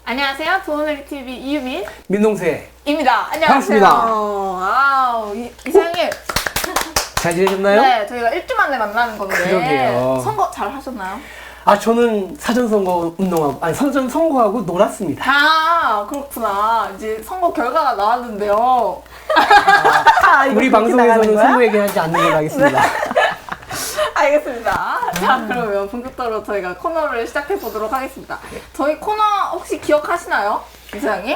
안녕하세요. 도우누리 TV 이유민 민동세입니다. 안녕하세요. 반갑습니다. 아우, 이사장님. 잘 지내셨나요? 네, 저희가 1주 만에 만나는 건데. 그러게요. 선거 잘 하셨나요? 저는 사전선거 운동하고, 사전선거하고 놀았습니다. 아, 그렇구나. 이제 선거 결과가 나왔는데요. 우리 방송에서는 선거 얘기하지 않는 걸로 하겠습니다. 알겠습니다. 자, 그러면 본격적으로 저희가 코너를 시작해 보도록 하겠습니다. 저희 코너 혹시 기억하시나요? 이사장님?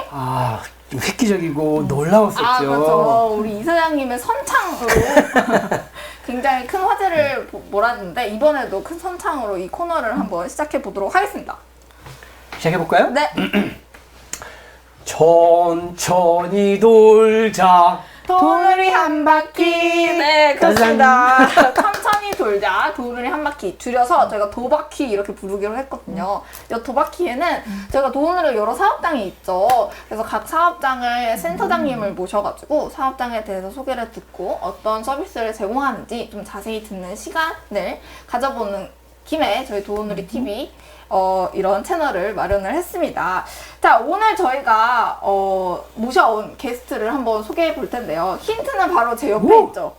획기적이고 놀라웠었죠. 그렇죠. 우리 이사장님의 선창으로 굉장히 큰 화제를 몰았는데 이번에도 큰 선창으로 이 코너를 한번 시작해 보도록 하겠습니다. 시작해볼까요? 네. 천천히 돌자. 도우누리 한 바퀴. 네, 그렇습니다. 천천히 돌자. 도우누리 한 바퀴. 줄여서 저희가 도바퀴 이렇게 부르기로 했거든요. 이 도바퀴에는 저희가 도우누리 여러 사업장이 있죠. 그래서 각 사업장을 센터장님을 모셔가지고 사업장에 대해서 소개를 듣고 어떤 서비스를 제공하는지 좀 자세히 듣는 시간을 가져보는 김에 저희 도우누리 TV 이런 채널을 마련을 했습니다. 자, 오늘 저희가 모셔온 게스트를 한번 소개해 볼 텐데요. 힌트는 바로 제 옆에 있죠.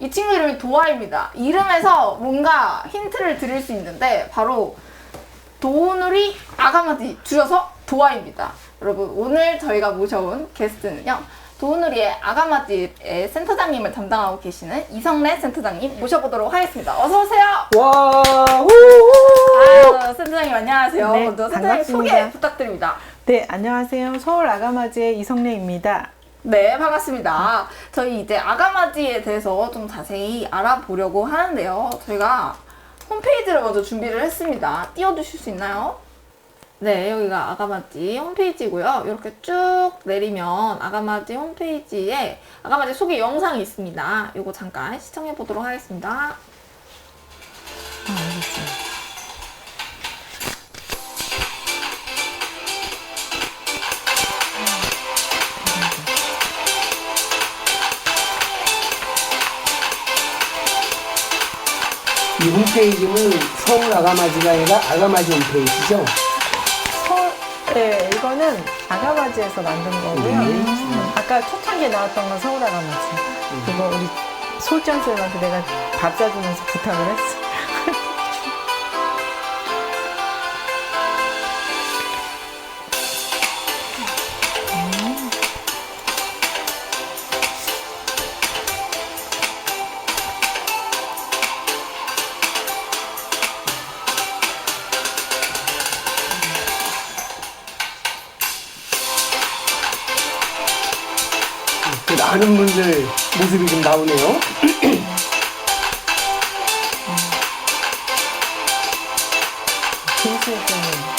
이 친구 이름이 도아입니다. 이름에서 뭔가 힌트를 드릴 수 있는데 바로 도우누리 아가마지, 줄여서 도아입니다. 여러분, 오늘 저희가 모셔온 게스트는요, 도우누리의 아가마지의 센터장님을 담당하고 계시는 이성래 센터장님 모셔보도록 하겠습니다. 어서오세요. 와, 센터장님 안녕하세요. 네, 먼저 센터장님 반갑습니다. 소개 부탁드립니다. 네, 안녕하세요. 서울 아가마지의 이성래입니다. 네, 반갑습니다. 저희 이제 아가마지에 대해서 좀 자세히 알아보려고 하는데요. 저희가 홈페이지를 먼저 준비를 했습니다. 띄워주실 수 있나요? 네, 여기가 아가마지 홈페이지고요. 이렇게 쭉 내리면 아가마지 홈페이지에 아가마지 소개 영상이 있습니다. 이거 잠깐 시청해 보도록 하겠습니다. 알겠습니다. 이 홈페이지는 서울 아가마지가 아니라 아가마지 홈페이지죠? 네, 이거는 아가마지에서 만든 거고요. 아까 초창기에 나왔던 건 서울 아가마지. 그거 우리 솔장 쌤한테 내가 밥 사주면서 부탁을 했어. 많은 분들 모습이 좀 나오네요. 김수혜 쌤은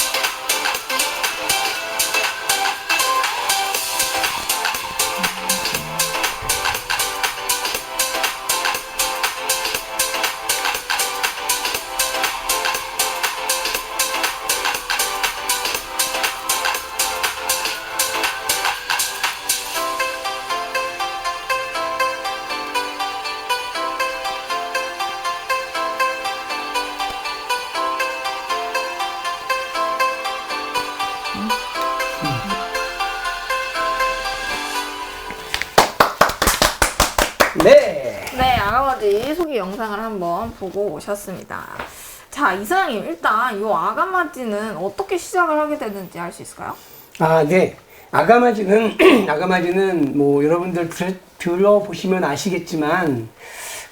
네, 아가마지 소개 영상을 한번 보고 오셨습니다. 자, 이사장님, 일단 이 아가마지는 어떻게 시작을 하게 됐는지 알 수 있을까요? 네. 아가마지는 뭐 여러분들 들어보시면 아시겠지만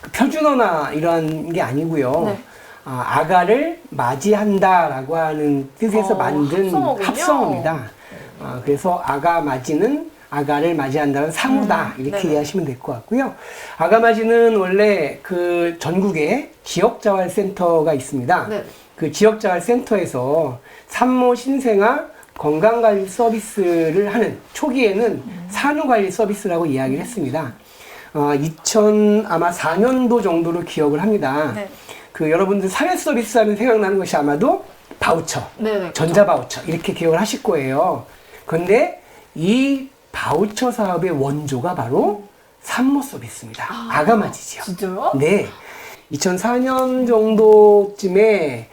그 표준어나 이런 게 아니고요. 네. 아가를 맞이한다라고 하는 뜻에서 만든 합성어군요. 합성어입니다. 그래서 아가마지는 아가를 맞이한다는 상호다 이렇게 네네. 이해하시면 될 것 같고요. 아가마지는 원래 그 전국에 지역자활센터가 있습니다. 네. 그 지역자활센터에서 산모 신생아 건강관리 서비스를 하는 초기에는 산후관리 서비스라고 이야기를 했습니다. 2004년도 정도로 기억을 합니다. 네. 그 여러분들 사회 서비스 하면 생각나는 것이 아마도 바우처, 네네. 전자 바우처 이렇게 기억을 하실 거예요. 그런데 이 바우처 사업의 원조가 바로 산모 서비스입니다. 아가마지죠. 진짜요? 네. 2004년 정도쯤에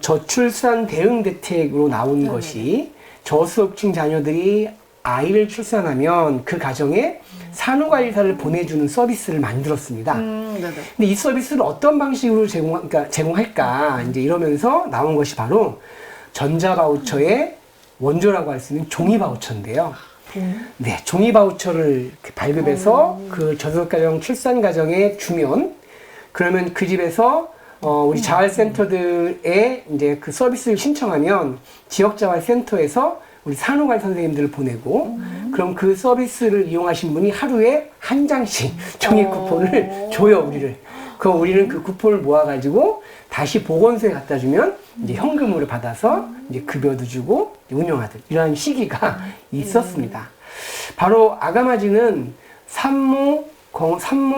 저출산 대응 대책으로 나온 것이 저소득층 자녀들이 아이를 출산하면 그 가정에 산후관리사를 보내주는 서비스를 만들었습니다. 네네. 근데 이 서비스를 어떤 방식으로 제공할까 이제 이러면서 나온 것이 바로 전자바우처의 원조라고 할 수 있는 종이바우처인데요. 네, 종이바우처를 이렇게 발급해서 그 저소득가정 출산 가정에 주면 그러면 그 집에서 우리 자활센터들에 이제 그 서비스를 신청하면 지역자활센터에서 우리 산후관리 선생님들을 보내고 그럼 그 서비스를 이용하신 분이 하루에 한 장씩 종이 쿠폰을 줘요, 우리를. 우리는 그 쿠폰을 모아가지고 다시 보건소에 갖다 주면 이제 현금으로 받아서 이제 급여도 주고 운영하듯 이러한 시기가 있었습니다. 바로 아가마지는 산모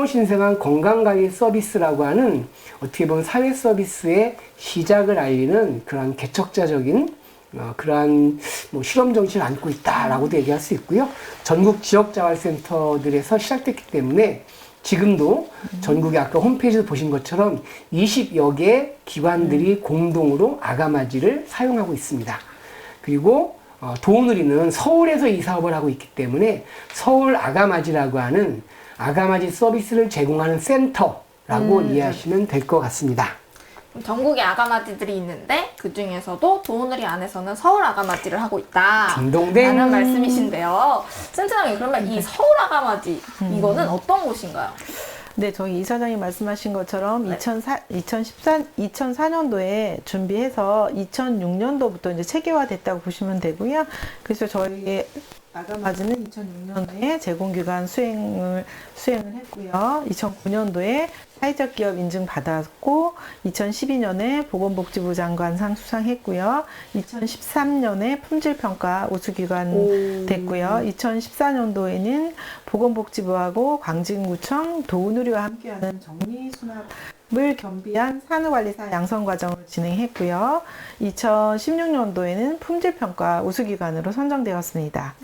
신생아 건강관리 서비스라고 하는 어떻게 보면 사회 서비스의 시작을 알리는 그런 개척자적인 그러한 실험 정신을 안고 있다라고도 얘기할 수 있고요. 전국 지역자활센터들에서 시작됐기 때문에 지금도 전국에 아까 홈페이지에서 보신 것처럼 20여 개 기관들이 공동으로 아가마지를 사용하고 있습니다. 그리고 도우누리는 서울에서 이 사업을 하고 있기 때문에 서울 아가마지라고 하는 아가마지 서비스를 제공하는 센터라고 이해하시면 될 것 같습니다. 전국에 아가마지들이 있는데 그 중에서도 도우누리 안에서는 서울 아가마지를 하고 있다. 딩동댕. 라는 말씀이신데요. 센터장님, 그러면 이 서울 아가마지 이거는 어떤 곳인가요? 네, 저희 이사장님 말씀하신 것처럼 2004년도에 준비해서 2006년도부터 이제 체계화됐다고 보시면 되고요. 그래서 저희의 아가마지는 2006년도에 제공기관 수행을 했고요. 2009년도에 사회적 기업 인증 받았고, 2012년에 보건복지부 장관상 수상했고요. 2013년에 품질평가 우수기관 됐고요. 2014년도에는 보건복지부하고 광진구청 도우누리와 함께하는 정리수납을 겸비한 산후관리사 양성과정을 진행했고요. 2016년도에는 품질평가 우수기관으로 선정되었습니다.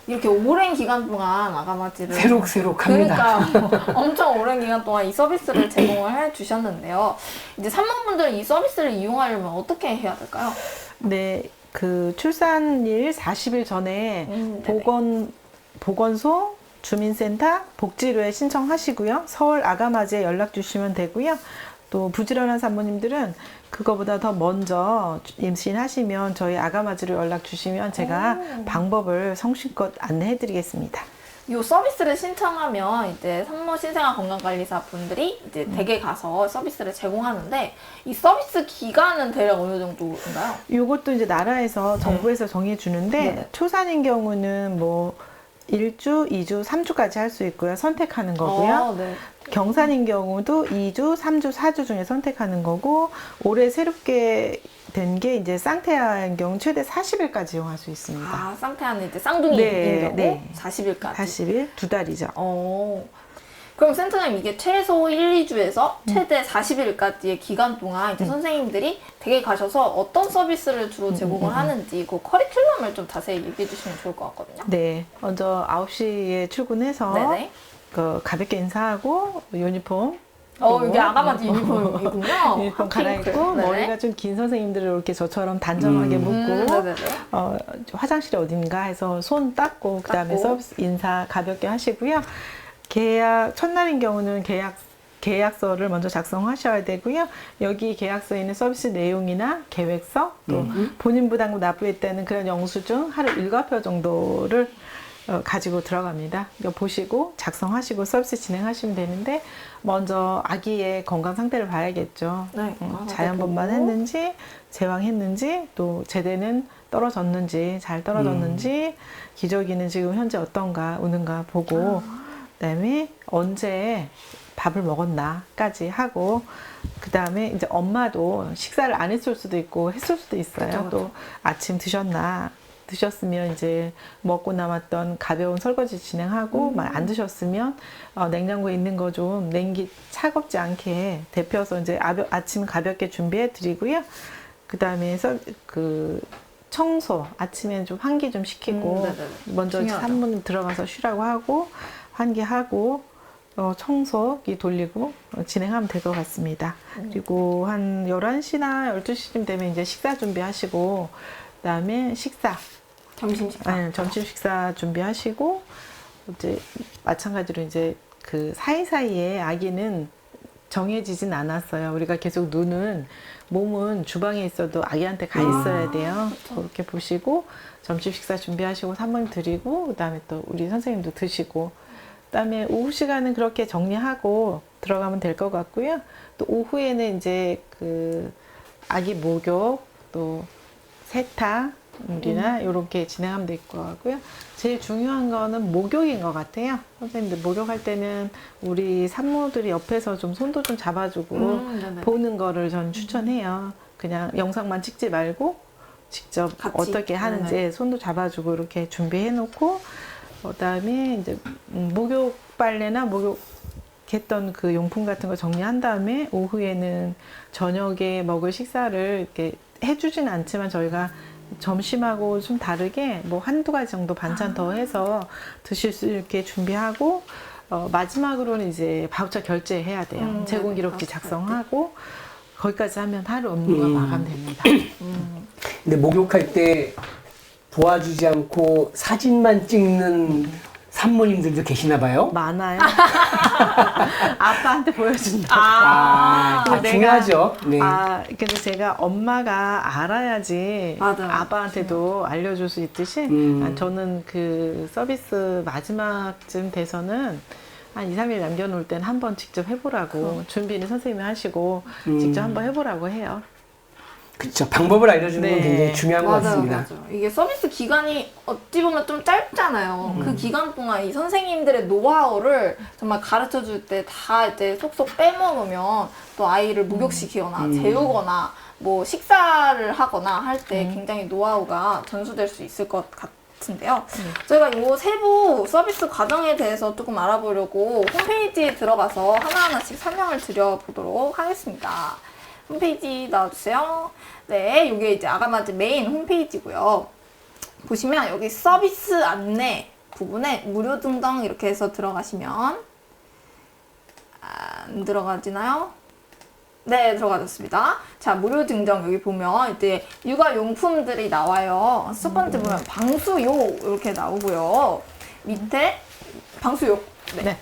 이렇게 오랜 기간 동안 아가마지를 새록새록합니다. 그러니까 엄청 오랜 기간 동안 이 서비스를 제공을 해주셨는데요. 이제 산모분들은 이 서비스를 이용하려면 어떻게 해야 될까요? 네, 그 출산일 40일 전에 보건소, 주민센터, 복지로에 신청하시고요. 서울 아가마지에 연락 주시면 되고요. 또 부지런한 산모님들은 그거보다 더 먼저 임신하시면 저희 아가마지로 연락 주시면 제가 방법을 성실껏 안내해 드리겠습니다. 이 서비스를 신청하면 이제 산모 신생아 건강관리사 분들이 이제 댁에 가서 서비스를 제공하는데 이 서비스 기간은 대략 어느 정도인가요? 이것도 이제 나라에서 정부에서 정해 주는데 초산인 경우는 뭐 1주, 2주, 3주까지 할 수 있고요. 선택하는 거고요. 네. 경산인 경우도 2주, 3주, 4주 중에 선택하는 거고, 올해 새롭게 된 게 이제 쌍태아인 경우 최대 40일까지 이용할 수 있습니다. 아, 쌍태아는 이제 쌍둥이인 경우 40일까지. 40일, 2달이죠. 그럼 센터장님, 이게 최소 1, 2주에서 최대 40일까지의 기간 동안 이제 선생님들이 댁에 가셔서 어떤 서비스를 주로 제공을 하는지 그 커리큘럼을 좀 자세히 얘기해 주시면 좋을 것 같거든요. 네. 먼저 9시에 출근해서 네네. 가볍게 인사하고 유니폼 이게 아가마지 유니폼이군요. 유니폼 갈아입고 네. 머리가 좀 긴 선생님들을 이렇게 저처럼 단정하게 묶고 네네네. 화장실이 어딘가 해서 손 닦고 그다음에 서비스 인사 가볍게 하시고요. 계약 첫날인 경우는 계약서를 먼저 작성하셔야 되고요. 여기 계약서에 있는 서비스 내용이나 계획서 또 본인 부담금 납부했다는 그런 영수증 하루 7표 정도를 가지고 들어갑니다. 이거 보시고 작성하시고 서비스 진행하시면 되는데 먼저 아기의 건강 상태를 봐야겠죠. 네. 자연분만 했는지 제왕했는지 또 제대는 떨어졌는지 잘 떨어졌는지 기저귀는 지금 현재 어떤가 우는가 보고 그다음에 언제 밥을 먹었나까지 하고 그다음에 이제 엄마도 식사를 안 했을 수도 있고 했을 수도 있어요. 그쵸. 또 아침 드셨으면 이제 먹고 남았던 가벼운 설거지 진행하고 안 드셨으면 냉장고에 있는 거 좀 차갑지 않게 데펴서 이제 아침 가볍게 준비해 드리고요. 그다음에 청소 아침에 좀 환기 좀 시키고 먼저 중요하죠. 산모님 들어가서 쉬라고 하고 환기하고 청소기 돌리고 진행하면 될 것 같습니다. 그리고 한 11시나 12시쯤 되면 이제 식사 준비하시고, 그다음에 점심 식사. 점심 식사 준비하시고, 이제 마찬가지로 이제 그 사이사이에 아기는 정해지진 않았어요. 우리가 계속 몸은 주방에 있어도 아기한테 가 있어야 돼요. 그렇게 보시고 점심 식사 준비하시고 산모님 드리고, 그다음에 또 우리 선생님도 드시고, 그다음에 오후 시간은 그렇게 정리하고 들어가면 될 것 같고요. 또 오후에는 이제 그 아기 목욕, 또 세탁물이나 이렇게 진행하면 될 것 같고요. 제일 중요한 거는 목욕인 것 같아요. 선생님들 목욕할 때는 우리 산모들이 옆에서 좀 손도 좀 잡아주고 네네. 보는 거를 전 추천해요. 그냥 영상만 찍지 말고 직접 같이. 어떻게 하는지 네네. 손도 잡아주고 이렇게 준비해 놓고, 그다음에 이제 목욕 빨래나 목욕했던 그 용품 같은 거 정리한 다음에 오후에는 저녁에 먹을 식사를 이렇게 해주진 않지만 저희가 점심하고 좀 다르게 뭐 한두 가지 정도 반찬 더 해서 드실 수 있게 준비하고, 마지막으로는 이제 바우처 결제해야 돼요. 제공 기록지 바우처 작성하고 거기까지 하면 하루 업무가 마감됩니다. 근데 목욕할 때 도와주지 않고 사진만 찍는 산모님들도 계시나 봐요. 많아요. 아빠한테 보여준다. 아, 중요하죠. 네. 근데 제가 엄마가 알아야지 맞아요. 아빠한테도 알려줄 수 있듯이, 저는 그 서비스 마지막쯤 돼서는 한 2, 3일 남겨놓을 땐 한번 직접 해보라고, 준비는 선생님이 하시고 직접 한번 해보라고 해요. 그렇죠. 방법을 알려주는 건 네. 굉장히 중요한 것 같습니다. 맞아요. 이게 서비스 기간이 어찌 보면 좀 짧잖아요. 그 기간 동안 이 선생님들의 노하우를 정말 가르쳐 줄 때 다 이제 속속 빼먹으면 또 아이를 목욕시키거나 재우거나 뭐 식사를 하거나 할 때 굉장히 노하우가 전수될 수 있을 것 같은데요. 저희가 이 세부 서비스 과정에 대해서 조금 알아보려고 홈페이지에 들어가서 하나하나씩 설명을 드려보도록 하겠습니다. 홈페이지 나와주세요. 네, 이게 이제 아가마즈 메인 홈페이지고요. 보시면 여기 서비스 안내 부분에 무료 등등 이렇게 해서 들어가시면 안 들어가지나요? 네, 들어가졌습니다. 자, 무료 증정 여기 보면 이제 육아용품들이 나와요. 첫 번째 보면 방수요 이렇게 나오고요. 밑에 방수요. 네.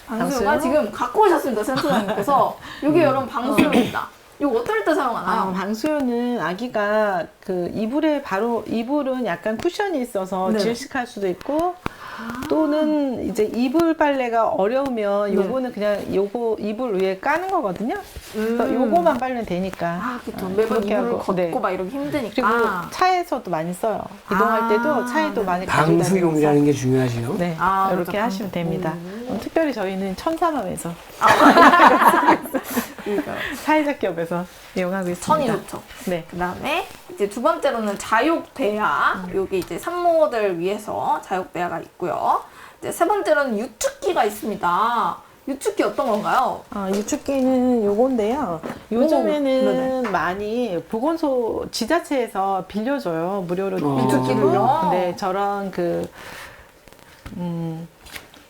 방수요가 방수요? 지금 갖고 오셨습니다, 센터장님께서. 이게 여러분 방수요입니다. 이거 어떨 때 사용하나요? 방수요는 아기가 그 이불은 약간 쿠션이 있어서 네. 질식할 수도 있고, 또는 이제 이불 빨래가 어려우면 요거는 그냥 요거 이불 위에 까는 거거든요. 그래서 요거만 빨면 되니까. 그렇죠. 매번 그렇게 이불을 하고, 걷고 네. 막 이렇게 힘드니까. 그리고 차에서도 많이 써요. 이동할 때도 차에도 많이 가지고 방수용이라는 게 중요하죠. 네, 그렇죠. 이렇게 하시면 됩니다. 특별히 저희는 천사맘에서 사회적기업에서 이용하고 있습니다. 천이 좋죠. 네. 그 다음에 이제 두 번째로는 자욕대야. 요게 이제 산모들 위해서 자욕대야가 있고요. 이제 세 번째로는 유축기가 있습니다. 유축기 어떤 건가요? 유축기는 요건데요. 요즘에는 네네. 많이 보건소 지자체에서 빌려줘요. 무료로 유축기를요? 네, 저런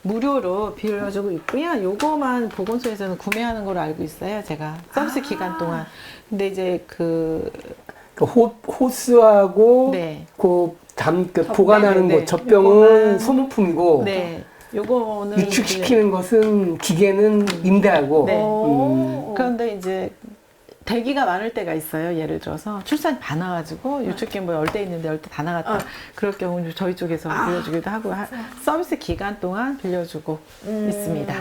무료로 빌려주고 있고요. 요거만 보건소에서는 구매하는 걸로 알고 있어요. 제가 서비스 기간 동안. 근데 이제 그 호스하고 네. 보관하는 네, 거 젖병은 요거는 소모품이고 네. 요거는 유축시키는 것은 기계는 임대하고. 네. 그런데 이제 대기가 많을 때가 있어요. 예를 들어서 출산이 많아가지고 유축기 뭐 10대 있는데 10대 다 나갔다. 그럴 경우는 저희 쪽에서 빌려주기도 하고 서비스 기간 동안 빌려주고 있습니다.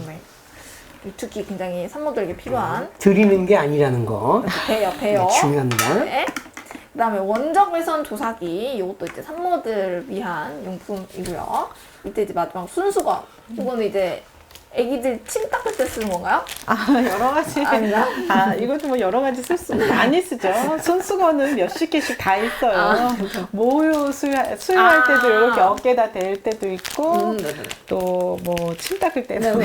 네. 유축기 굉장히 산모들에게 필요한 드리는 게 아니라는 거. 배요. 네, 중요합니다. 네. 그 다음에 원적외선 조사기. 이것도 이제 산모들 위한 용품이고요. 이때 이제 마지막 순수건. 이거는 이제 애기들 침 닦을 때 쓰는 건가요? 여러 가지. 이것도 뭐 여러 가지 쓸 수 많이 쓰죠. 손수건은 몇십 개씩 다 있어요. 모유 수유할 때도 이렇게 어깨다 댈 때도 있고, 또 뭐 침 닦을 때도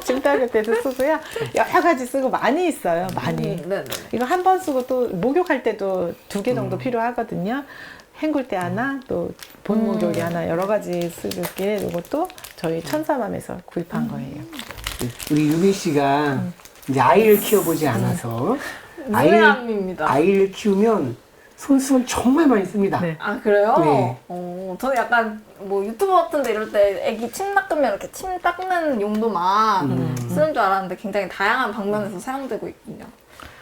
침 닦을 때도 쓰고요. 여러 가지 쓰고 많이 있어요. 많이. 이거 한 번 쓰고 또 목욕할 때도 2개 정도 필요하거든요. 헹굴 때 하나, 또 본목욕이 하나 여러 가지 쓰게 이것도 저희 천사맘에서 구입한 거예요. 우리 유빈 씨가 이제 아이를 키워보지 않아서 무해함입니다. 아이를 키우면 손수건 정말 많이 씁니다. 네. 아 그래요? 네. 저는 약간 뭐 유튜브 같은데 이럴 때 애기 침 닦으면 이렇게 침 닦는 용도만 쓰는 줄 알았는데 굉장히 다양한 방면에서 사용되고 있군요.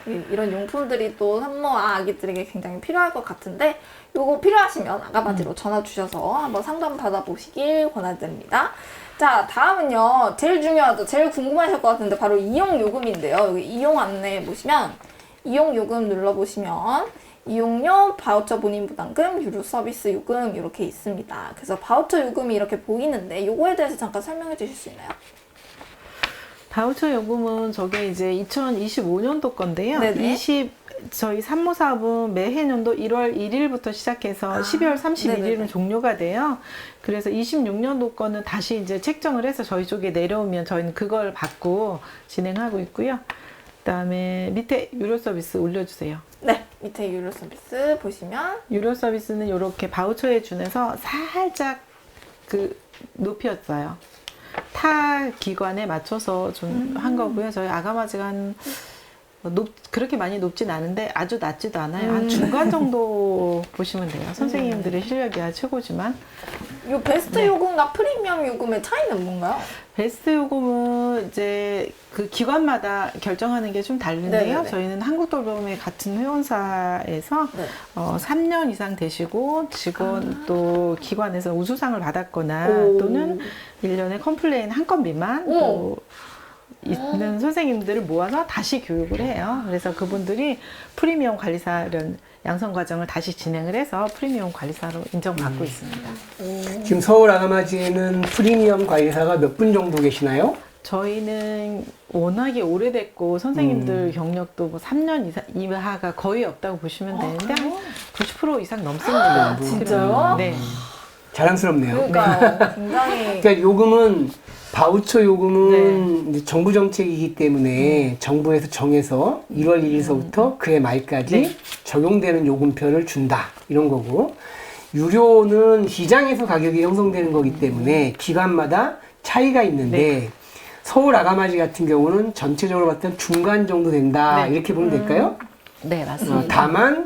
이런 용품들이 또 산모와 아기들에게 굉장히 필요할 것 같은데 요거 필요하시면 아가바지로 전화 주셔서 한번 상담 받아보시길 권해드립니다. 자, 다음은요. 제일 중요하죠. 제일 궁금하실 것 같은데 바로 이용요금인데요. 여기 이용 안내 보시면 이용요금 눌러보시면 이용료, 바우처 본인 부담금, 유료 서비스 요금 이렇게 있습니다. 그래서 바우처 요금이 이렇게 보이는데 요거에 대해서 잠깐 설명해 주실 수 있나요? 바우처 요금은 저게 이제 2025년도 건데요. 네네. 저희 산모 사업은 매해년도 1월 1일부터 시작해서 12월 31일은 네네네. 종료가 돼요. 그래서 26년도 거는 다시 이제 책정을 해서 저희 쪽에 내려오면 저희는 그걸 받고 진행하고 있고요. 그다음에 밑에 유료 서비스 올려주세요. 네, 밑에 유료 서비스 보시면 유료 서비스는 이렇게 바우처에 준해서 살짝 그 높였어요. 타 기관에 맞춰서 좀 한 거고요. 저희 아가마지가 그렇게 많이 높진 않은데 아주 낮지도 않아요. 한 중간 정도 보시면 돼요. 선생님들의 실력이야 최고지만. 요 베스트 네. 요금과 프리미엄 요금의 차이는 뭔가요? 베스트 요금은 이제 그 기관마다 결정하는 게 좀 다른데요. 네네네. 저희는 한국돌봄의 같은 회원사에서 네. 3년 이상 되시고 직원 또 기관에서 우수상을 받았거나 오. 또는 1년에 컴플레인 한 건 미만 오. 또 있는 선생님들을 모아서 다시 교육을 해요. 그래서 그분들이 프리미엄 관리사 이런 양성 과정을 다시 진행을 해서 프리미엄 관리사로 인정받고 있습니다. 지금 서울 아가마지에는 프리미엄 관리사가 몇 분 정도 계시나요? 저희는 워낙에 오래됐고 선생님들 경력도 뭐 3년 이하가 거의 없다고 보시면 되는데 한 90% 이상 넘습니다. 진짜요? 네. 자랑스럽네요. 그러니까요. 굉장히 그러니까 요금은 바우처 요금은 이제 정부 정책이기 때문에 정부에서 정해서 1월 1일서부터 그해 말까지 네. 적용되는 요금표를 준다 이런 거고 유료는 시장에서 가격이 형성되는 거기 때문에 기관마다 차이가 있는데 서울 아가마지 같은 경우는 전체적으로 봤을 때 중간 정도 된다 네. 이렇게 보면 될까요? 네, 맞습니다. 다만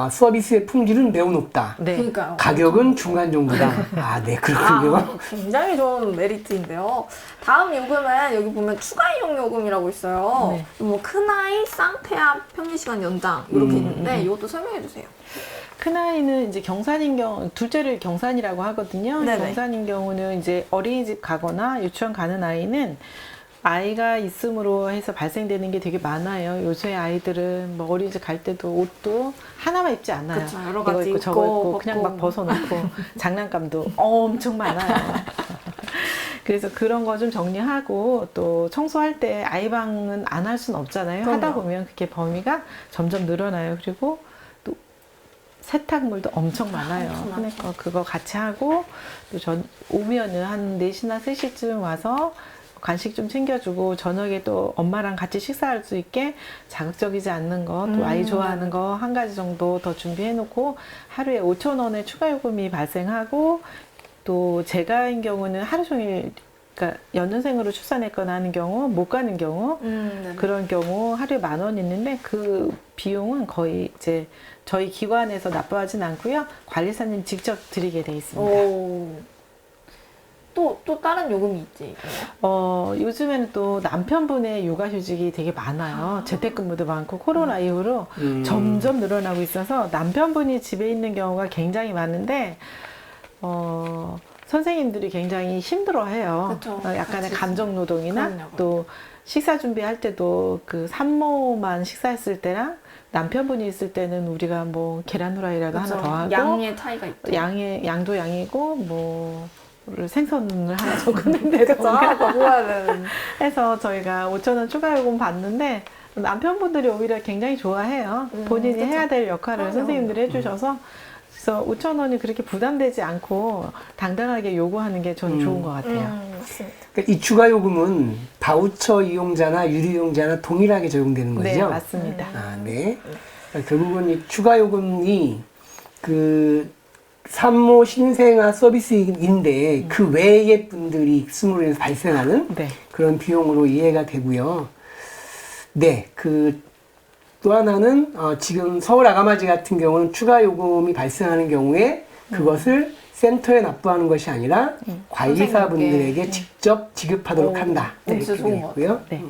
서비스의 품질은 매우 높다. 네. 그러니까요. 가격은 중간 정도다. 아, 네, 그렇군요. 굉장히 좋은 메리트인데요. 다음 요금은 여기 보면 추가 이용 요금이라고 있어요. 네. 뭐 큰아이, 쌍태압, 평일시간 연장 이렇게 있는데 이것도 설명해 주세요. 큰아이는 이제 경산인 경우, 둘째를 경산이라고 하거든요. 네네. 경산인 경우는 이제 어린이집 가거나 유치원 가는 아이는 아이가 있음으로 해서 발생되는 게 되게 많아요. 요새 아이들은 뭐 어린이집 갈 때도 옷도 하나만 입지 않아요. 그쵸, 여러 이거 가지 입고 저거 입고, 입고 그냥 벗고. 막 벗어놓고 장난감도 엄청 많아요. 그래서 그런 거 좀 정리하고 또 청소할 때 아이방은 안 할 수는 없잖아요. 그럼요. 하다 보면 그게 범위가 점점 늘어나요. 그리고 또 세탁물도 엄청 많아요. 엄청 그러니까 그거 같이 하고 또 오면은 한 4시나 3시쯤 와서 간식 좀 챙겨주고 저녁에 또 엄마랑 같이 식사할 수 있게 자극적이지 않는 거 또 아이 좋아하는 거 한 가지 정도 더 준비해 놓고 하루에 5,000원의 추가 요금이 발생하고 또 제가인 경우는 하루 종일 그러니까 연년생으로 출산했거나 하는 경우 못 가는 경우 네. 그런 경우 하루에 10,000원 있는데 그 비용은 거의 이제 저희 기관에서 납부하진 않고요. 관리사님 직접 드리게 돼 있습니다. 오. 또 다른 요금이 있지. 요즘에는 또 남편분의 육아휴직이 되게 많아요. 재택근무도 많고 코로나 이후로 점점 늘어나고 있어서 남편분이 집에 있는 경우가 굉장히 많은데 선생님들이 굉장히 힘들어해요. 그쵸. 약간의 같이 감정노동이나 그럼요. 또 식사 준비할 때도 그 산모만 식사했을 때랑 남편분이 있을 때는 우리가 뭐 계란 후라이라도 하나 더 하고 양의 차이가 있죠. 양도 양이고 뭐 생선을 하나 적었는데 그쵸? 하나 더 구워야 되는. 해서 저희가 5,000원 추가 요금 받는데 남편분들이 오히려 굉장히 좋아해요. 본인이 그쵸. 해야 될 역할을 그럼요. 선생님들이 해주셔서 그래서 5,000원이 그렇게 부담되지 않고 당당하게 요구하는 게 저는 좋은 것 같아요. 맞습니다. 그러니까 이 추가 요금은 바우처 이용자나 유료 이용자나 동일하게 적용되는 거죠? 네, 맞습니다. 아, 네. 그러니까 결국은 이 추가 요금이 그 산모 신생아 서비스인데 그 외의 분들이 익스으로 인해서 발생하는 네. 그런 비용으로 이해가 되고요. 네, 그 또 하나는 지금 서울 아가마지 같은 경우는 추가 요금이 발생하는 경우에 그것을 센터에 납부하는 것이 아니라 관리사분들에게 직접 지급하도록 한다. 진짜 이렇게 좋은 되어 것 있고요. 네.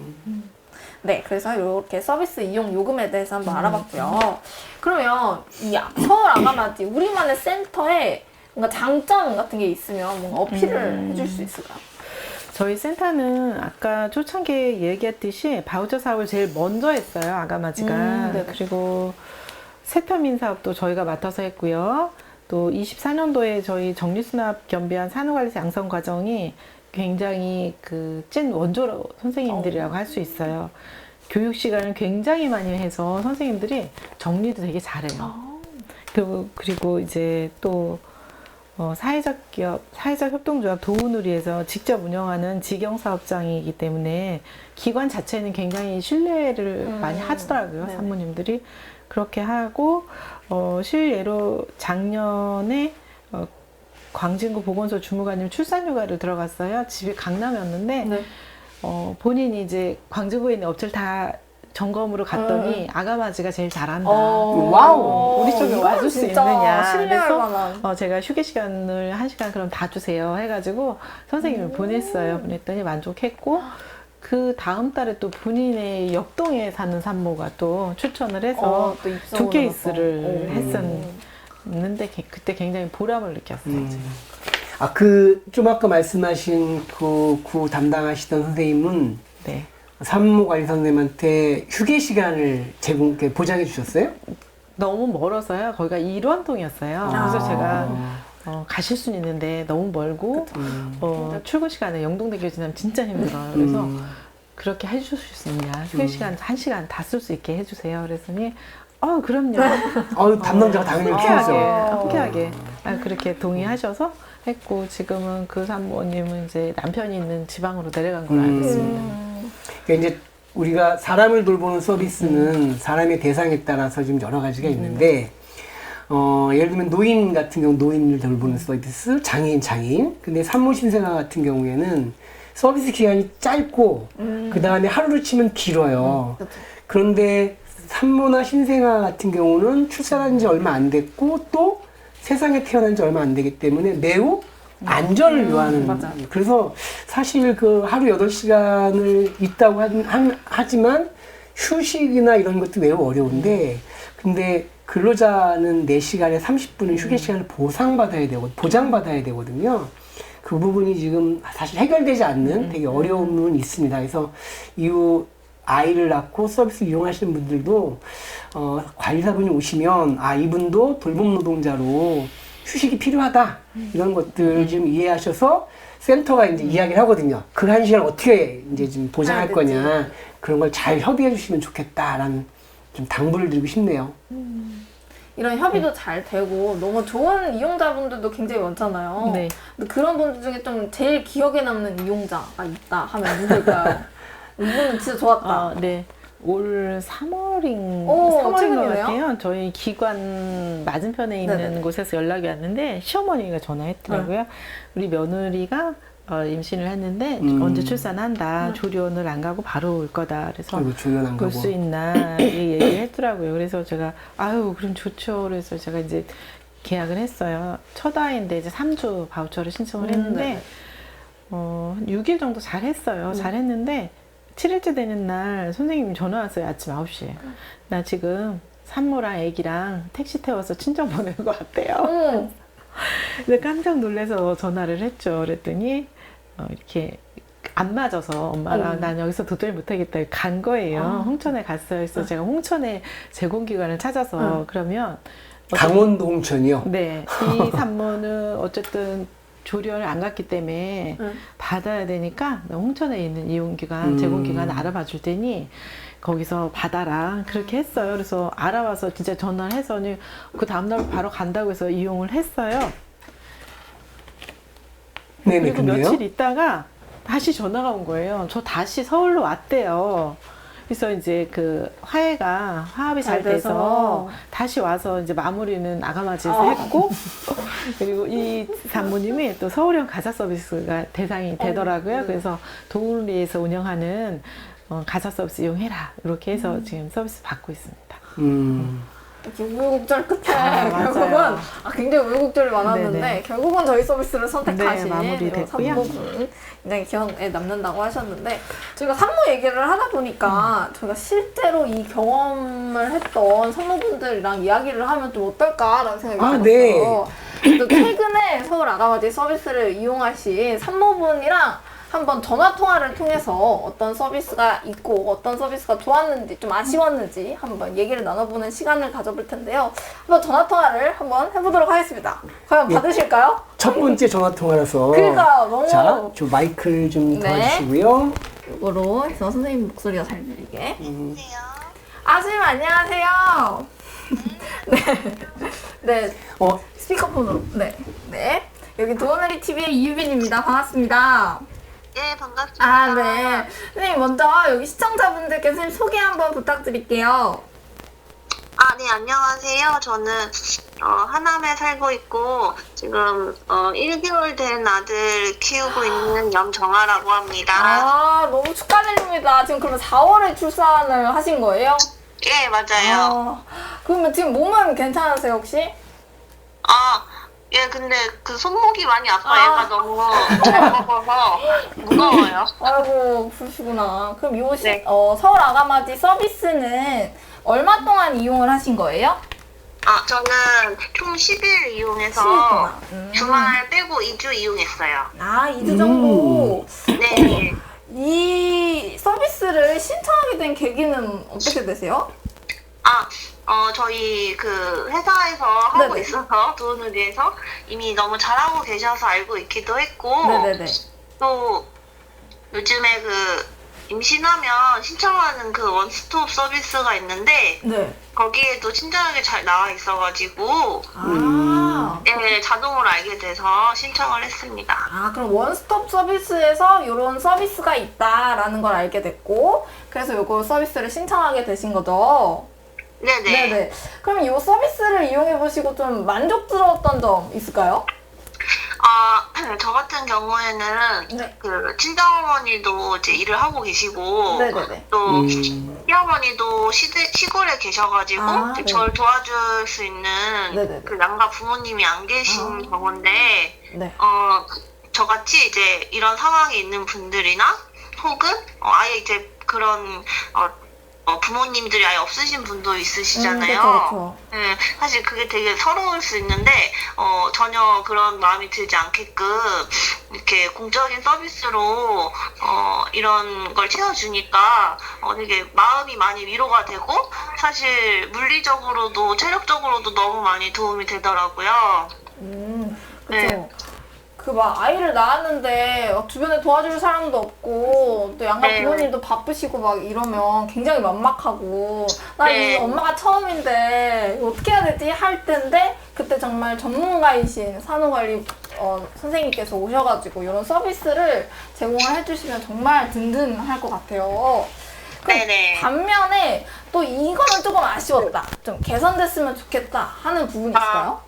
네, 그래서 이렇게 서비스 이용 요금에 대해서 한번 알아봤고요. 그러면 이 서울 아가마지 우리만의 센터에 뭔가 장점 같은 게 있으면 뭔가 어필을 해줄 수 있을까요? 저희 센터는 아까 초창기에 얘기했듯이 바우처 사업을 제일 먼저 했어요. 아가마지가. 네네. 그리고 세터민 사업도 저희가 맡아서 했고요. 또 24년도에 저희 정리수납 겸비한 산후관리사 양성 과정이 굉장히 그 찐 원조 선생님들이라고 할 수 있어요. 교육 시간을 굉장히 많이 해서 선생님들이 정리도 되게 잘해요. 그리고 이제 또 사회적 기업, 사회적 협동조합 도우누리에서 직접 운영하는 직영사업장이기 때문에 기관 자체는 굉장히 신뢰를 많이 하시더라고요. 네. 산모님들이. 그렇게 하고 실예로 작년에 광진구 보건소 주무관님 출산휴가를 들어갔어요. 집이 강남이었는데 네. 본인이 이제 광진구에 있는 업체를 다 점검으로 갔더니 아가마지가 제일 잘한다. 와우. 우리 쪽에 이건 와줄 수 진짜 있느냐. 신뢰할 그래서 만한. 제가 휴게 시간을 1시간 그럼 다 주세요 해가지고 선생님을 보냈어요. 보냈더니 만족했고 그 다음 달에 또 본인의 옆동에 사는 산모가 또 추천을 해서 또 입소문을 두 케이스를 해서. 했었는데 그때 굉장히 보람을 느꼈어요. 좀 아까 말씀하신 그 구 담당하시던 선생님은 네. 산모관리 선생님한테 휴게 시간을 보장해 주셨어요? 너무 멀어서요. 거기가 일원동이었어요. 그래서 제가 가실 수는 있는데 너무 멀고 출근 시간에 영동대교 지나면 진짜 힘들어요. 그래서 그렇게 해주실 수 있냐. 휴게 시간 1시간 다 쓸 수 있게 해주세요. 그랬더니 그럼요. 담당자가 당연히 키우죠. 흔쾌하게 그렇게 동의하셔서 했고 지금은 그 산모님은 이제 남편이 있는 지방으로 내려간 걸로 알고 있습니다. 그러니까 이제 우리가 사람을 돌보는 서비스는 사람의 대상에 따라서 좀 여러 가지가 있는데 예를 들면 노인 같은 경우 노인을 돌보는 서비스, 장애인. 근데 산모 신생아 같은 경우에는 서비스 기간이 짧고 그 다음에 하루로 치면 길어요. 그런데 산모나 신생아 같은 경우는 출산한 지 얼마 안 됐고 또 세상에 태어난 지 얼마 안 되기 때문에 매우 안전을 요하는. 그래서 사실 그 하루 8시간을 있다고 하지만 휴식이나 이런 것도 매우 어려운데 근데 근로자는 4시간에 30분은 휴게 시간을 보장받아야 되거든요. 그 부분이 지금 사실 해결되지 않는 되게 어려움은 있습니다. 그래서 이후 아이를 낳고 서비스 이용하시는 분들도 관리사분이 오시면 이분도 돌봄 노동자로 휴식이 필요하다 이런 것들 좀 이해하셔서 센터가 이제 이야기를 하거든요. 그 1시간 어떻게 이제 좀 보장할 거냐 그런 걸 잘 협의해 주시면 좋겠다라는 좀 당부를 드리고 싶네요. 이런 협의도 잘 되고 너무 좋은 이용자분들도 굉장히 많잖아요. 네. 근데 그런 분들 중에 좀 제일 기억에 남는 이용자가 있다 하면 누굴까요? 이분은 진짜 좋았다. 네. 올 3월인 것 최근이네요? 같아요. 저희 기관 맞은편에 있는 네네. 곳에서 연락이 왔는데 시어머니가 전화했더라고요. 우리 며느리가 임신을 했는데 언제 출산한다. 조련을 안 가고 바로 올 거다. 그래서 볼 수 있나 이 얘기를 했더라고요. 그래서 제가 그럼 좋죠. 그래서 제가 이제 계약을 했어요. 첫 아이인데 이제 3주 바우처를 신청을 했는데 6일 정도 잘 했어요. 잘 했는데 7일째 되는 날 선생님이 전화 왔어요. 아침 9시에. 나 지금 산모랑 애기랑 택시 태워서 친정 보내는 것 같대요. 근데 깜짝 놀라서 전화를 했죠. 그랬더니 이렇게 안 맞아서 엄마랑 난 여기서 도저히 못하겠다 간 거예요. 홍천에 갔어요. 그래서 제가 홍천에 제공기관을 찾아서 그러면 강원도 홍천이요? 네. 이 산모는 어쨌든 조련을 안 갔기 때문에 받아야 되니까 홍천에 있는 이용기관, 제공기관 알아봐 줄 테니 거기서 받아라. 그렇게 했어요. 그래서 알아와서 진짜 전화를 해서 그 다음날 바로 간다고 해서 이용을 했어요. 네네, 그리고 며칠 있다가 다시 전화가 온 거예요. 저 다시 서울로 왔대요. 그래서 이제 그 화합이 잘 잘 돼서 돼서 다시 와서 이제 마무리는 아가마지에서 했고 그리고 이 산모님이 또 서울형 가사 서비스가 대상이 되더라고요. 그래서 도우리에서 운영하는 가사 서비스 이용해라 이렇게 해서 지금 서비스 받고 있습니다. 이렇게 우여곡절 끝에 아, 결국은 맞아요. 굉장히 우여곡절이 많았는데 네네. 결국은 저희 서비스를 선택하신 네, 마무리됐고요. 산모분 굉장히 기억에 남는다고 하셨는데 저희가 산모 얘기를 하다 보니까 저희가 실제로 이 경험을 했던 산모분들이랑 이야기를 하면 좀 어떨까라는 생각이 아, 들었어요. 네. 또 최근에 서울 아가마지 서비스를 이용하신 산모분이랑 한번 전화 통화를 통해서 어떤 서비스가 있고 어떤 서비스가 좋았는지 좀 아쉬웠는지 한번 얘기를 나눠보는 시간을 가져볼 텐데요. 한번 전화 통화를 한번 해보도록 하겠습니다. 과연 예. 받으실까요? 첫 번째 전화 통화라서. 그러니까요. 너무 자, 좀 마이크를 좀 네. 도와주시고요. 이거로 해서 선생님 목소리가 잘 들리게. 안녕하세요. 아, 선생님 안녕하세요. 네. 어, 스피커폰으로. 네. 네. 여기 도어너리 TV의 이유빈입니다. 반갑습니다. 네, 반갑습니다. 아, 네. 선생님, 먼저 여기 시청자분들께 선생님 소개 한번 부탁드릴게요. 네, 안녕하세요. 저는 하남에 살고 있고 지금 1개월 된 아들 키우고 있는 염정아라고 합니다. 아, 너무 축하드립니다. 지금 그러면 4월에 출산을 하신 거예요? 예, 맞아요. 그러면 지금 몸은 괜찮으세요, 혹시? 예, 근데 그 손목이 많이 아파. 아. 얘가 너무 잘 먹어서 무거워요. 아이고, 그러시구나. 그럼 요 네. 서울 아가마지 서비스는 얼마 동안 이용을 하신 거예요? 저는 총 10일 이용해서 10일 동안. 주말 빼고 2주 이용했어요. 아, 2주 정도. 네. 이 서비스를 신청하게 된 계기는 어떻게 되세요? 저희 그 회사에서 하고 네네. 있어서 도움을 위해서 이미 너무 잘하고 계셔서 알고 있기도 했고 네네네. 또 요즘에 그 임신하면 신청하는 그 원스톱 서비스가 있는데 네. 거기에도 친절하게 잘 나와 있어가지고 네, 자동으로 알게 돼서 신청을 했습니다. 그럼 원스톱 서비스에서 이런 서비스가 있다라는 걸 알게 됐고, 그래서 요거 서비스를 신청하게 되신 거죠? 네네. 네네. 그럼 이 서비스를 이용해보시고 좀 만족스러웠던 점 있을까요? 저 같은 경우에는 네. 그 친정어머니도 이제 일을 하고 계시고 네네네. 또 시어머니도 시골에 계셔가지고 이제 네. 저를 도와줄 수 있는 네네네. 그 양가 부모님이 안 계신 경우인데 네. 저같이 이제 이런 상황에 있는 분들이나 혹은 아예 이제 그런 부모님들이 아예 없으신 분도 있으시잖아요. 그렇죠. 네, 사실 그게 되게 서러울 수 있는데 전혀 그런 마음이 들지 않게끔 이렇게 공적인 서비스로 이런 걸 채워주니까 되게 마음이 많이 위로가 되고 사실 물리적으로도 체력적으로도 너무 많이 도움이 되더라고요. 그쵸. 네. 그 막 아이를 낳았는데 주변에 도와줄 사람도 없고 또 양가 네. 부모님도 바쁘시고 막 이러면 굉장히 막막하고 나 이 네. 엄마가 처음인데 이거 어떻게 해야 되지 할 텐데 그때 정말 전문가이신 산후관리 선생님께서 오셔가지고 이런 서비스를 제공을 해주시면 정말 든든할 것 같아요. 그럼 네네. 반면에 또 이거는 조금 아쉬웠다. 좀 개선됐으면 좋겠다 하는 부분이 있을까요?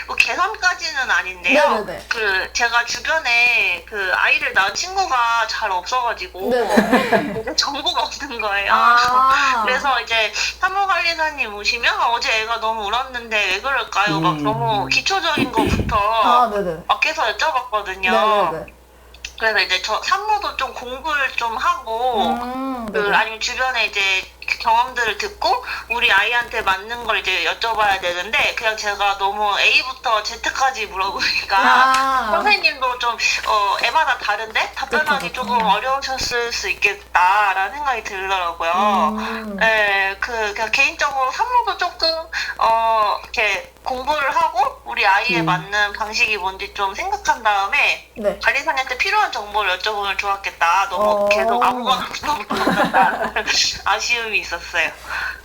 뭐 개선까지는 아닌데요. 네네네. 그 제가 주변에 그 아이를 낳은 친구가 잘 없어가지고 네네. 정보가 없는 거예요. 그래서 이제 산모관리사님 오시면 어제 애가 너무 울었는데 왜 그럴까요? 막 너무 기초적인 것부터 네네. 막 계속 여쭤봤거든요. 네네네. 그래서 이제 저 산모도 좀 공부를 좀 하고 아니면 주변에 이제 경험들을 듣고 우리 아이한테 맞는 걸 이제 여쭤봐야 되는데 그냥 제가 너무 A부터 Z까지 물어보니까 선생님도 좀 애마다 다른데 답변하기 조금 어려우셨을 수 있겠다라는 생각이 들더라고요. 네, 그냥 개인적으로 산모도 조금 이렇게 공부를 하고 우리 아이에 맞는 방식이 뭔지 좀 생각한 다음에 네. 관리사님한테 필요한 정보를 여쭤보면 좋았겠다. 너무 계속 아무거나 물어보겠다. 아쉬움이 있었어요.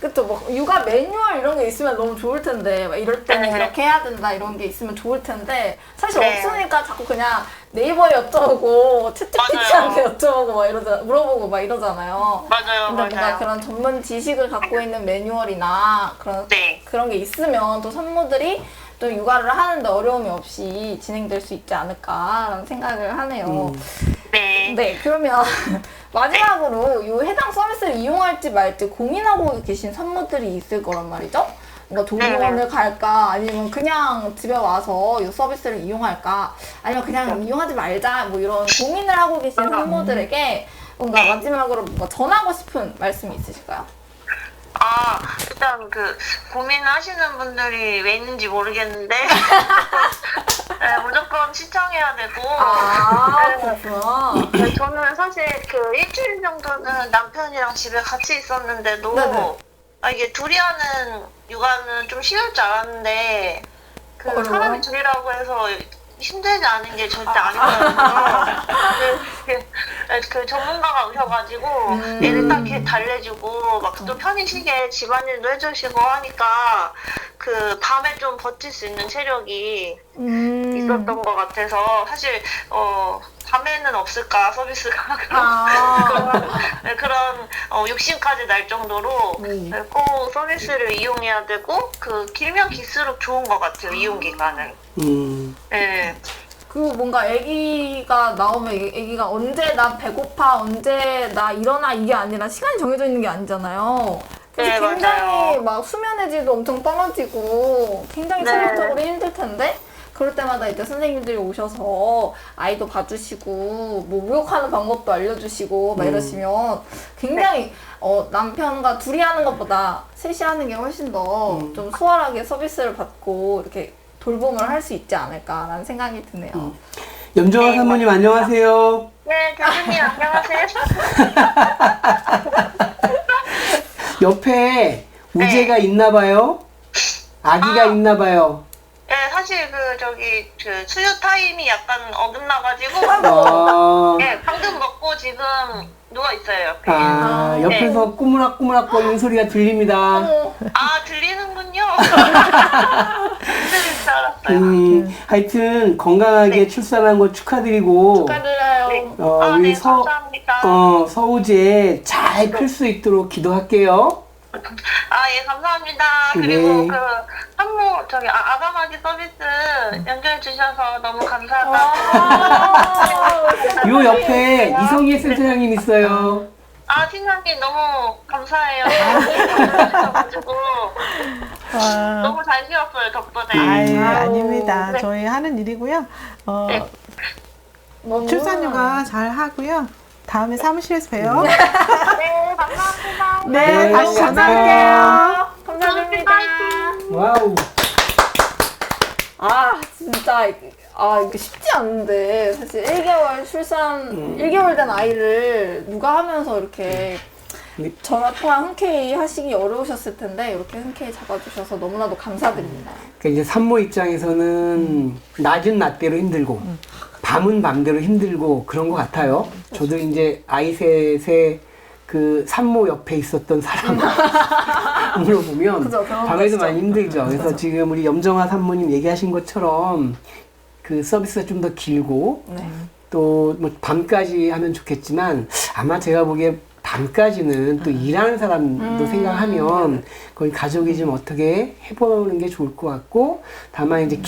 그쵸, 뭐, 육아 매뉴얼 이런 게 있으면 너무 좋을 텐데, 막 이럴 때는 네. 이렇게 해야 된다, 이런 게 있으면 좋을 텐데, 사실 네. 없으니까 자꾸 그냥 네이버에 여쭤보고 채팅피티한테 맞아요. 여쭤보고 막 물어보고 막 이러잖아요. 맞아요, 근데 뭔가 맞아요. 그런 전문 지식을 갖고 있는 매뉴얼이나 네. 그런 게 있으면 또 산모들이 또 육아를 하는데 어려움이 없이 진행될 수 있지 않을까라는 생각을 하네요. 네. 네, 그러면 마지막으로 이 해당 서비스를 이용할지 말지 고민하고 계신 산모들이 있을 거란 말이죠. 뭔가 동물원을 갈까 아니면 그냥 집에 와서 이 서비스를 이용할까 아니면 그냥 이용하지 말자 뭐 이런 고민을 하고 계신 산모들에게 뭔가 네. 마지막으로 뭔가 전하고 싶은 말씀이 있으실까요? 아, 일단 고민을 하시는 분들이 왜 있는지 모르겠는데, 네, 무조건 시청해야 되고, 그렇구나. 네, 저는 사실 일주일 정도는 남편이랑 집에 같이 있었는데도, 네네. 이게 둘이 하는 육아는 좀 쉬울 줄 알았는데, 그래요? 사람이 둘이라고 해서 힘들지 않은 게 절대 아니거든요. 그 전문가가 오셔가지고 애를 딱 이렇게 달래주고 막 또 편히 쉬게 집안일도 해주시고 하니까 밤에 좀 버틸 수 있는 체력이 있었던 것 같아서 사실 밤에는 없을까 서비스가 그런 욕심까지 날 정도로 꼭 서비스를 이용해야 되고 길면 길수록 좋은 것 같아요. 이용 기간은. 네. 그 뭔가 아기가 나오면 아기가 언제 나 배고파 언제 나 일어나 이게 아니라 시간이 정해져 있는 게 아니잖아요. 그래서 네, 굉장히 맞아요. 막 수면의 질도 엄청 떨어지고 굉장히 네. 체력적으로 힘들 텐데 그럴 때마다 이제 선생님들이 오셔서 아이도 봐주시고 뭐 목욕하는 방법도 알려주시고 막 이러시면 굉장히 남편과 둘이 하는 것보다 셋이 하는 게 훨씬 더 좀 수월하게 서비스를 받고 이렇게 돌봄을 할 수 있지 않을까라는 생각이 드네요. 염정아 사모님 안녕하세요. 네, 교수님 안녕하세요. 옆에 우재가 있나 봐요. 아기가 있나 봐요. 네, 사실 수유 타임이 약간 어긋나가지고 네, 방금 먹고 지금 누워 있어요. 옆에. 옆에서 꾸물락꾸물락 거리는 소리가 들립니다. 아, 들리는군요. 들릴 줄 알았어요. 하여튼 건강하게 출산한 거 축하드리고 축하드려요. 네. 우리 네, 감사합니다. 서우재 잘 클 수 있도록 기도할게요. 예, 감사합니다. 그리고 산모, 아가마기 서비스 연결해 주셔서 너무 감사하다고. 요 옆에 이성희 센터장님 있어요. 팀장님 너무 감사해요. 해주셔가지고 너무 잘 쉬었어요, 덕분에. 아닙니다. 네. 저희 하는 일이고요. 출산휴가 잘 하고요. 다음에 사무실에서 봬요. 네, 감사합니다. 네, 다시 감사합니다. 전화할게요. 감사드립니다. 와우. 진짜 이게 쉽지 않은데 사실 1개월 출산 1개월 된 아이를 누가 하면서 이렇게 전화 통화 흔쾌히 하시기 어려우셨을 텐데 이렇게 흔쾌히 잡아주셔서 너무나도 감사드립니다. 그러니까 이제 산모 입장에서는 낮은 낮대로 힘들고 밤은 밤대로 힘들고 그런 것 같아요. 저도 이제 아이 셋의 산모 옆에 있었던 사람으로 보면 그죠, 밤에도 많이 힘들죠. 그래서 지금 우리 염정아 산모님 얘기하신 것처럼 서비스가 좀 더 길고 또 뭐 밤까지 하면 좋겠지만 아마 제가 보기에 밤까지는 또 일하는 사람도 생각하면 거기 가족이 좀 어떻게 해보는 게 좋을 것 같고 다만 이제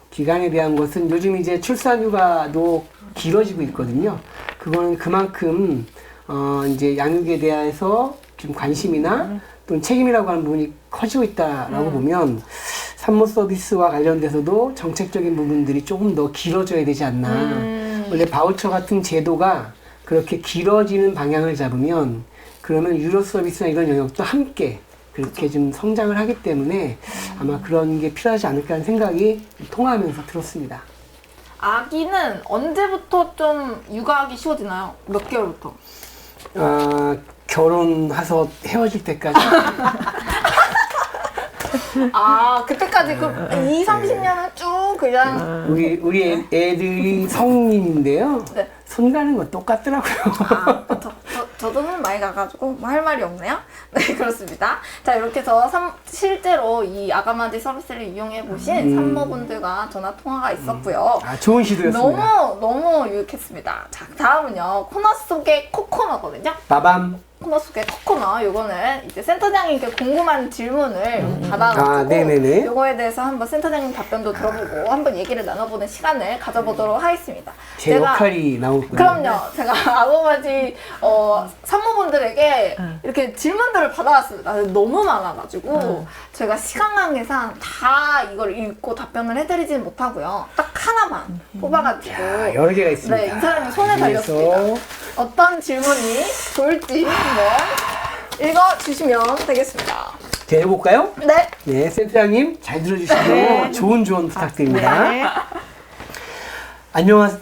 기간에 대한 것은 요즘 이제 출산휴가도 길어지고 있거든요. 그거는 그만큼 이제 양육에 대해서 좀 관심이나 또는 책임이라고 하는 부분이 커지고 있다라고 보면 산모 서비스와 관련돼서도 정책적인 부분들이 조금 더 길어져야 되지 않나. 원래 바우처 같은 제도가 그렇게 길어지는 방향을 잡으면 그러면 유료 서비스나 이런 영역도 함께 그렇게 좀 성장을 하기 때문에 아마 그런 게 필요하지 않을까 하는 생각이 통하면서 들었습니다. 아기는 언제부터 좀 육아하기 쉬워지나요? 몇 개월부터? 결혼해서 헤어질 때까지. 그때까지 20-30년은 쭉 그냥 우리 애들이 성인인데요. 네. 손 가는 건 똑같더라고요. 저도 는 많이 많이 가가지고 뭐 할 말이 없네요. 네, 그렇습니다. 자, 이렇게 해서 실제로 이 아가마지 서비스를 이용해 보신 산모분들과 전화 통화가 있었고요. 아, 좋은 시도였습니다. 너무 유익했습니다. 자, 다음은요. 코너 속의 코코너거든요. 빠밤. 코너 속의 코코너, 요거는 이제 센터장님께 궁금한 질문을 받아가지고 아, 네네네. 요거에 대해서 한번 센터장님 답변도 들어보고 한번 얘기를 나눠보는 시간을 가져보도록 하겠습니다. 제 역할이 나오군요. 그럼요. 제가 아고바지 산모분들에게 이렇게 질문들을 받아왔습니다. 너무 많아가지고 제가 시간 관계상 다 이걸 읽고 답변을 해드리지는 못하고요. 딱 하나만 뽑아가지고 야, 여러 개가 있습니다. 네, 이 사람이 손에 그래서 달렸습니다. 어떤 질문이 좋을지 한번 읽어주시면 되겠습니다. 자, 해볼까요? 네. 네, 센터장님 잘 들어주시고 좋은 조언 부탁드립니다. 네. 안녕하세요.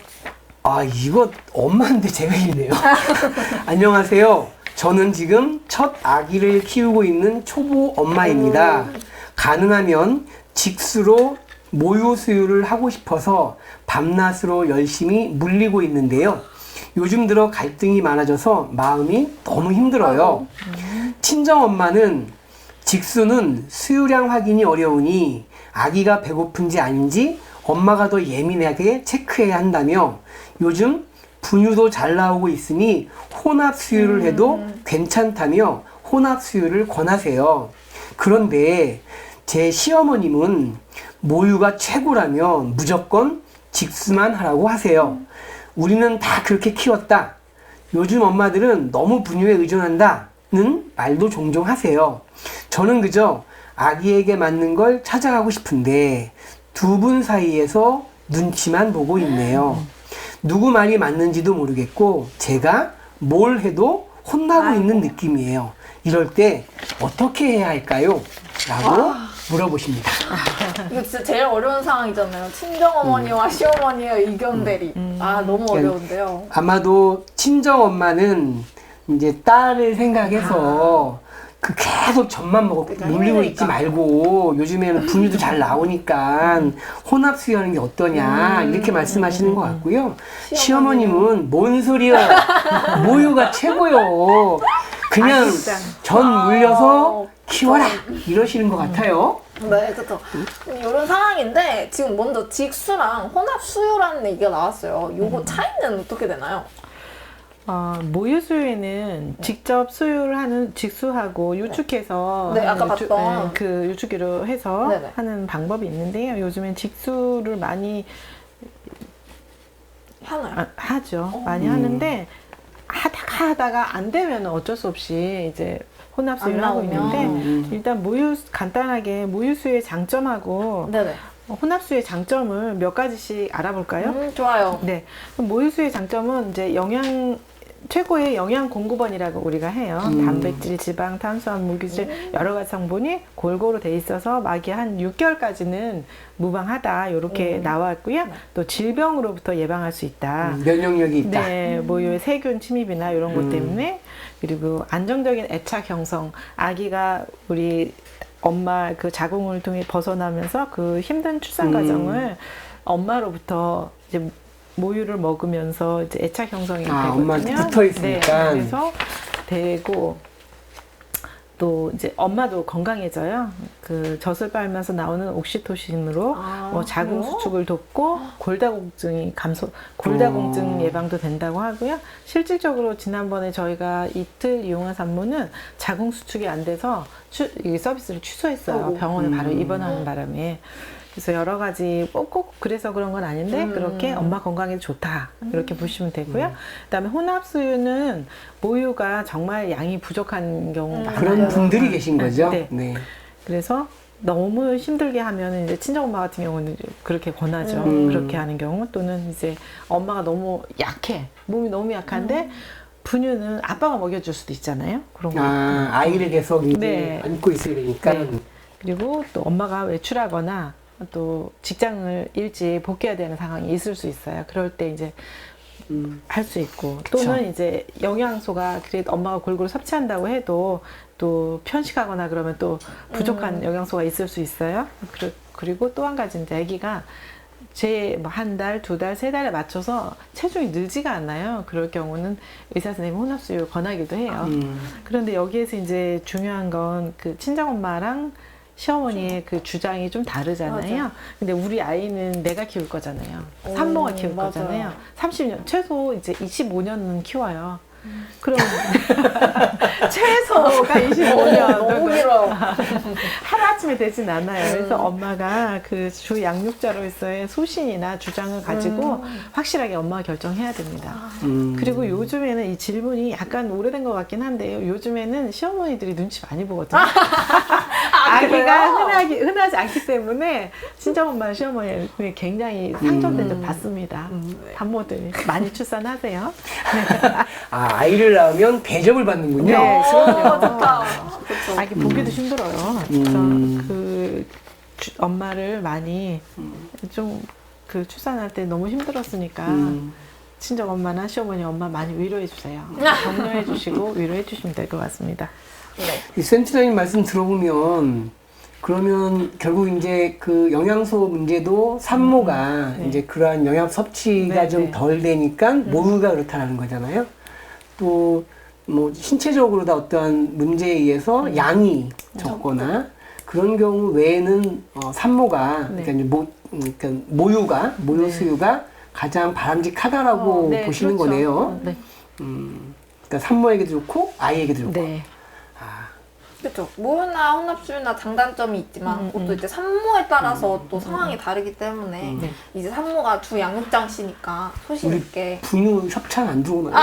아, 이거 엄마인데 제가 읽네요. 안녕하세요. 저는 지금 첫 아기를 키우고 있는 초보 엄마입니다. 가능하면 직수로 모유 수유를 하고 싶어서 밤낮으로 열심히 물리고 있는데요. 요즘 들어 갈등이 많아져서 마음이 너무 힘들어요. 친정엄마는 직수는 수유량 확인이 어려우니 아기가 배고픈지 아닌지 엄마가 더 예민하게 체크해야 한다며 요즘 분유도 잘 나오고 있으니 혼합 수유를 해도 괜찮다며 혼합 수유를 권하세요. 그런데 제 시어머님은 모유가 최고라면 무조건 직수만 하라고 하세요. 우리는 다 그렇게 키웠다. 요즘 엄마들은 너무 분유에 의존한다는 말도 종종 하세요. 저는 그저 아기에게 맞는 걸 찾아가고 싶은데 두 분 사이에서 눈치만 보고 있네요. 누구 말이 맞는지도 모르겠고 제가 뭘 해도 혼나고 있는 느낌이에요. 이럴 때 어떻게 해야 할까요? 라고 물어보십니다. 이거 진짜 제일 어려운 상황이잖아요. 친정어머니와 시어머니의 의견 대립. 아, 너무 어려운데요. 아마도 친정엄마는 이제 딸을 생각해서 그 계속 젖만 먹고 그러니까 물리고 힘드니까. 있지 말고 요즘에는 분유도 잘 나오니까 혼합 수유하는 게 어떠냐 이렇게 말씀하시는 것 같고요. 시어머님은 뭔 소리야. 모유가 최고요. 그냥 아기장. 전 물려서 키워라 이러시는 것 같아요. 네, 그렇죠. 이런 상황인데 지금 먼저 직수랑 혼합 수유라는 얘기가 나왔어요. 요거 차이는 어떻게 되나요? 모유 수유에는 직접 수유를 하는 직수하고 유축해서 네, 아까 하는 봤던. 그 유축기로 해서 네네. 하는 방법이 있는데요. 요즘엔 직수를 많이 하나요? 하죠. 많이 하는데 하다가 안 되면 어쩔 수 없이 이제 혼합 수유를 안 하고 나오면. 있는데 일단 간단하게 모유 수유의 장점하고 네네. 혼합 수유의 장점을 몇 가지씩 알아볼까요? 좋아요. 네. 그럼 모유수의 장점은 이제 최고의 영양 공급원이라고 우리가 해요. 단백질, 지방, 탄수화물, 물기질 여러 가지 성분이 골고루 돼 있어서 막이 한 6개월까지는 무방하다 이렇게 나왔고요. 또 질병으로부터 예방할 수 있다. 면역력이 있다. 네, 모유의 세균 침입이나 이런 것 때문에 그리고 안정적인 애착 형성, 아기가 우리 엄마 그 자궁을 통해 벗어나면서 그 힘든 출산 과정을 엄마로부터 이제 모유를 먹으면서 이제 애착 형성이 되거든요. 엄마한테 붙어 있으니까. 네, 그래서 되고 또 이제 엄마도 건강해져요. 그 젖을 빨면서 나오는 옥시토신으로 뭐 자궁 그래요? 수축을 돕고 골다공증 예방도 된다고 하고요. 실질적으로 지난번에 저희가 이틀 이용한 산모는 자궁 수축이 안 돼서 이 서비스를 취소했어요. 병원에 바로 입원하는 바람에. 그래서 여러 가지 꼭 그래서 그런 건 아닌데 그렇게 엄마 건강에 좋다 이렇게 보시면 되고요. 그다음에 혼합 수유는 모유가 정말 양이 부족한 경우 많아요. 그런 분들이 계신 거죠? 네. 네. 그래서 너무 힘들게 하면 이제 친정엄마 같은 경우는 그렇게 권하죠. 그렇게 하는 경우 또는 이제 엄마가 너무 약해 몸이 너무 약한데 분유는 아빠가 먹여줄 수도 있잖아요. 그런 거. 아이를 계속 이제 네. 안고 있어야 되니까. 네. 그리고 또 엄마가 외출하거나 또 직장을 일찍 복귀해야 되는 상황이 있을 수 있어요. 그럴 때 이제 할 수 있고 또는 그쵸. 이제 영양소가 그래도 엄마가 골고루 섭취한다고 해도 또 편식하거나 그러면 또 부족한 영양소가 있을 수 있어요. 그리고 또 한 가지 이제 아기가 한 달, 2달, 3달에 맞춰서 체중이 늘지가 않아요. 그럴 경우는 의사 선생님이 혼합수유 권하기도 해요. 그런데 여기에서 이제 중요한 건 그 친정엄마랑 시어머니의 그 주장이 좀 다르잖아요. 맞아. 근데 우리 아이는 내가 키울 거잖아요. 산모가 키울 맞아요. 거잖아요. 30년, 최소 이제 25년은 키워요. 그럼 최소가 25년. 너무 길어요. 하루아침에 되진 않아요. 그래서 엄마가 그 주 양육자로서의 소신이나 주장을 가지고 확실하게 엄마가 결정해야 됩니다. 그리고 요즘에는 이 질문이 약간 오래된 것 같긴 한데요. 요즘에는 시어머니들이 눈치 많이 보거든요. 아기가 흔하지 않기 때문에 친정엄마, 시어머니 굉장히 상처된 적 봤습니다. 산모들 많이 출산하세요. 아, 아이를 낳으면 대접을 받는군요. 네, 그럼요. 좋다. 그쵸. 아기 보기도 힘들어요. 그래서 그 엄마를 많이 좀 그 출산할 때 너무 힘들었으니까 친정 엄마나 시어머니 엄마 많이 위로해 주세요. 격려해 주시고 위로해 주시면 될 것 같습니다. 이 센터장님 말씀 들어보면 그러면 결국 이제 그 영양소 문제도 산모가 네. 이제 그러한 영양 섭취가 네, 좀 네. 덜 되니까 모유가 그렇다라는 거잖아요. 또 뭐 신체적으로다 어떠한 문제에 의해서 양이 적거나 그런 경우 외에는 산모가 네. 그러니까 이제 그러니까 모유가 모유 네. 수유가 가장 바람직하다라고 네, 보시는 그렇죠. 거네요. 네. 그러니까 산모에게도 좋고 아이에게도 좋고. 네. 그렇죠. 모유나 혼합수유나 장단점이 있지만 그것도 이제 산모에 따라서 또 상황이 다르기 때문에 이제 산모가 주 양육장시니까 소신 우리 있게 분유 협찬 안 들어오나요?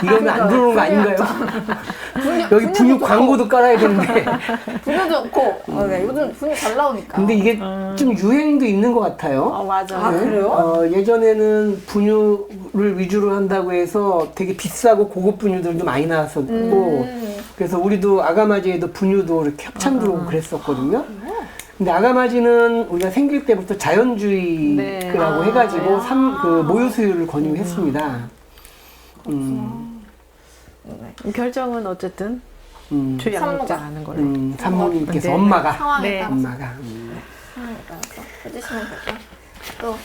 이러면 안 들어오는 거 아닌가요? 여기 분유도 분유 좋고. 광고도 깔아야 되는데. 분유 좋고 네, 요즘 분유 잘 나오니까. 근데 이게 좀 유행도 있는 것 같아요. 맞아. 아, 그래요? 예전에는 분유를 위주로 한다고 해서 되게 비싸고 고급 분유들도 많이 나왔었고, 그래서 우리도 아가마지에도 분유도 이렇게 협찬 들어오고 그랬었거든요. 근데 아가마지는 우리가 생길 때부터 자연주의라고 네. 해가지고 그 모유 수유를 권유했습니다. 결정은 어쨌든 주 산모가. 양육장 하는 걸로. 산모님께서 네. 엄마가 상황에 네. 따라서 엄마가 상황에 따라서 해주시면 되고 또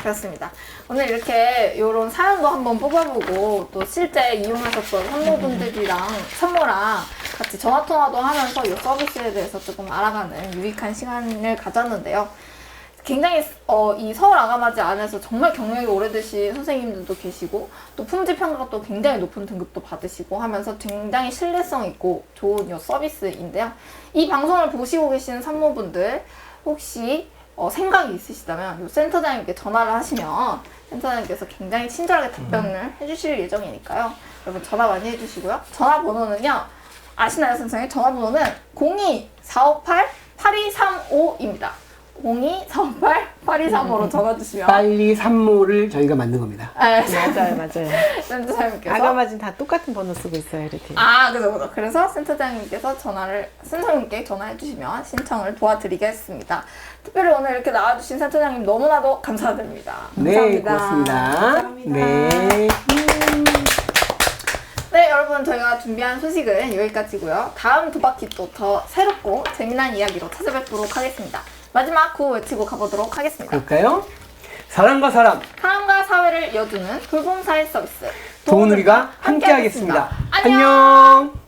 그렇습니다. 오늘 이렇게 이런 사연도 한번 뽑아보고 또 실제 이용하셨던 산모분들이랑 산모랑 같이 전화통화도 하면서 이 서비스에 대해서 조금 알아가는 유익한 시간을 가졌는데요. 굉장히 이 서울 아가마지 안에서 정말 경력이 오래되신 선생님들도 계시고 또 품질 평가가 또 굉장히 높은 등급도 받으시고 하면서 굉장히 신뢰성 있고 좋은 이 서비스인데요. 이 방송을 보시고 계시는 산모분들 혹시 생각이 있으시다면 이 센터장님께 전화를 하시면 센터장님께서 굉장히 친절하게 답변을 해주실 예정이니까요. 여러분 전화 많이 해주시고요. 전화번호는요. 아시나요, 선생님? 전화번호는 02-458-8235입니다. 02-458-8235로 전화 주시면 빨리 산모를 저희가 만든 겁니다. 맞아요. 센터장님께서 아가마진 다 똑같은 번호 쓰고 있어요, 이렇게. 그죠. 그래서 센터장님께서 센터장님께 전화해 주시면 신청을 도와드리겠습니다. 특별히 오늘 이렇게 나와주신 센터장님 너무나도 감사드립니다. 네, 감사합니다. 고맙습니다. 감사합니다. 네. 네, 여러분 저희가 준비한 소식은 여기까지고요. 다음 두 바퀴 또 더 새롭고 재미난 이야기로 찾아뵙도록 하겠습니다. 마지막 구호 외치고 가보도록 하겠습니다. 그럴까요? 사람과 사람, 사람과 사회를 이어주는 돌봄사회 서비스 도우누리가 함께하겠습니다. 안녕! 안녕.